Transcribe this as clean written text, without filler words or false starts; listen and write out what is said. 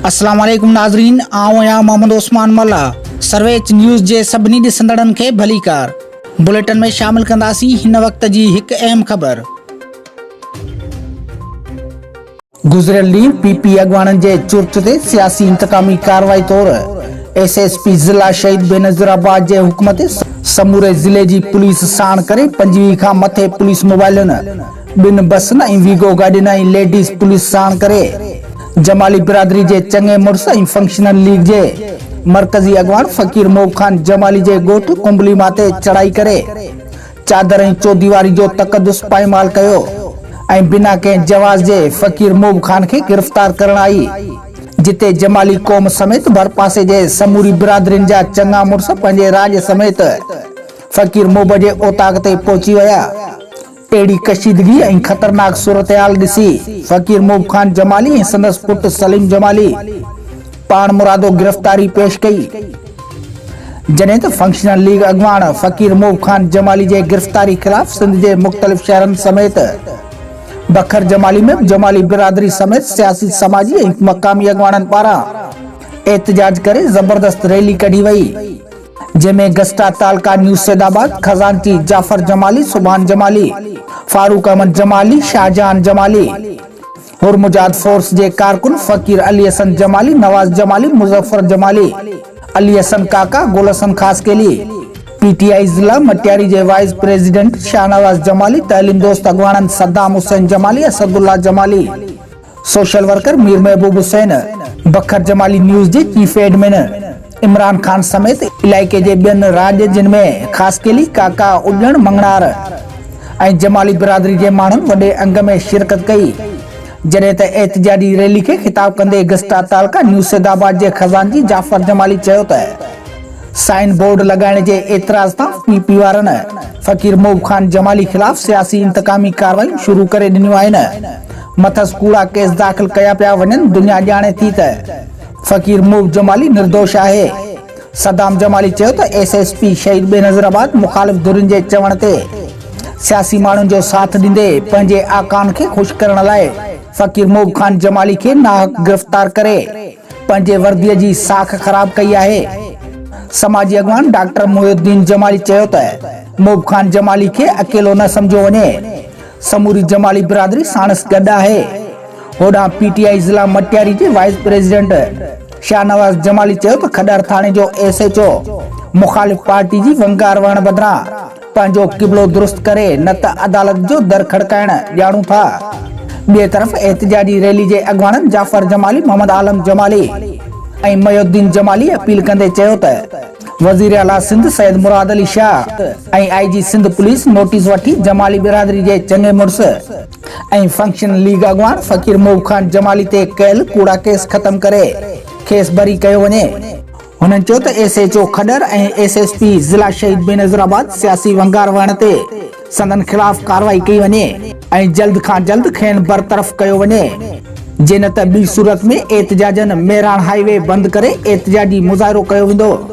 अस्सलाम वालेकुम नाज़रीन, आऊं आहियां मोहम्मद उस्मान मल्ला। सर्वेच न्यूज़ जे सभिनी ॾिसंदड़नि खे भलीकार। बुलेटिन में शामिल कंदासीं हिन वक्त जी हिकु अहम ख़बर। गुज़िरियल ॾींहुं पीपी अॻवाननि जे चुर्च ते सियासी इंतकामी कार्रवाई तौरु एसएसपी ज़िला शहीद बेनज़ीराबाद जे हुक्म ते समूरे ज़िले जी पुलिस साण करे 25 खां मथे पुलिस मोबाइलनि, 2 बसनि ऐं वीगो गाॾियुनि ऐं लेडीज़ पुलिस साण करे जमाली बिरादरी जे चङे मुड़स ऐं फंक्शनल लीग जे मरकज़ी अॻवान फ़कीर मोब ख़ान जमाली जे ॻोठु कुंबली माते चढ़ाई करे चादर ऐं चौदीवारी जो तक़दुस पाईमाल कयो ऐं बिना कंहिं जवाज़ जे फ़कीर मोब ख़ान खे गिरफ़्तार करण आई, जिते जमाली क़ौम समेत भरपासे जे समूरी बिरादरियुनि जा चङा मुड़स पंहिंजे राज समेत फ़कीर मोब जे ओताक ते पहुची विया। अहिड़ी कशीदगी ऐं ख़तरनाक सूरतहाल ॾिसी फ़कीर मोब ख़ान जमाली ऐं संदसि पुट सलीम जमाली पाण मुरादो गिरफ़्तारी पेश कई, जॾहिं त फंक्शनल लीग अॻवान फ़कीर मोब ख़ान जमाली जे गिरफ़्तारी ख़िलाफ़ सिंध जे मुख़्तलिफ़ शहरनि समेत बखर जमाली में जमाली बिरादरी समेत सियासी समाजी ऐं मक़ामी अॻवाननि पारां एहतजाज करे ज़बरदस्त रैली कढी वई, जंहिंमें गस्टा तालका न्यू सैदाबाद खजानची जाफर जमाली, सुभान जमाली, फारूक अहमद जमाली, शाहजहान जमाली, हुरमुजाद फोर्स जे कारकुन फ़कीर अली हसन जमाली, नवाज जमाली, मुजफ्फर जमाली, अली हसन काका, गुल हसन खासकेली, पीटीआई ज़िला मटियारी जे वाइस प्रेसिडेंट शाहनवाज जमाली, तहलीम दोस्त अॻवाननि सद्दाम हुसैन जमाली, असदुल्ला जमाली, सोशल वर्कर मीर महबूब हुसैन, बखर जमाली न्यूज़ जे चीफ एडमिन इमरान खान समेत इलाइक़े जे ॿियनि राज जिनमें खासकेली, काका, उॼण, मंगणार ऐं जमाली बिरादरी जे माण्हुनि वॾे अंग में शिरकत कई, जॾहिं त एहतजाजी रैली खे ख़िताब कंदे गस्टा तालका न्यू सैदाबाद जे खजानची जाफर जमाली चयो त साइन बोर्ड लॻाइण जे एतिराज़ तां पीपी वारनि फ़कीर मोब ख़ान जमाली ख़िलाफ़ सियासी इंतकामी कार्रवाई शुरू करे ॾिनियूं आहिनि। मथस कूड़ा केस दाख़िल कया पिया वञनि। दुनिया ॼाणे थी त फ़कीर मोब जमाली निर्दोष आहे। सद्दाम जमाली चयो त एसएसपी शहीद बेनज़ीराबाद मुख़ालिफ़ धुरियुनि जे चवण ते सियासी माण्हुनि जो साथ ॾींदे पंहिंजे आकान खे ख़ुशि करण लाइ फ़कीर मोब ख़ान जमाली खे नाहक गिरफ़्तार करे पंहिंजे वर्दीअ जी साख ख़राब कई आहे। समाजी अॻवान डॉक्टर मुहिउद्दीन जमाली चयो त मोब ख़ान जमाली खे अकेलो न सम्झो वञे, समूरी जमाली बिरादरी साणस गॾु आहे। होॾां पीटीआई ज़िला मटियारी जे वाइस प्रेसिडेंट शाहनवाज जमाली चयो त खॾर थाणे जो एसएचओ मुख़ालिफ़ पार्टी जी वंगार वहण बदिरां पंहिंजो क़िबलो दुरुस्त करे न त अदालत जो दर खड़काइण ॼाणूं था। ॿिए तरफ़ एहतजाजी रैली जे अॻवाननि जाफर जमाली, मोहम्मद आलम जमाली ऐं मयुद्दीन जमाली अपील कंदे चयो त वज़ीर आला सिंध सैयद मुराद अली शाह ऐं आईजी सिंध पुलिस नोटिस वठी जमाली बिरादरी जे चङे मुड़स ऐं फंक्शन लीग अॻवान फ़कीर मोब ख़ान जमाली ते कयल कूड़ा केस ख़त्म करे खेस बरी कयो वञे। हुननि चयो त एसएचओ खॾर ऐं एसएसपी ज़िला शहीद बेनज़ीराबाद सियासी वंगार वहण ते संदन ख़िलाफ़ कार्रवाई कई वञे ऐं जल्द खां जल्द खेनि बरतरफ़ कयो वञे, जे न त ॿी सूरत में एहतजाजनि मेरान हाईवे बंदि करे एहतजाजी मुज़ाहिरो कयो वेंदो।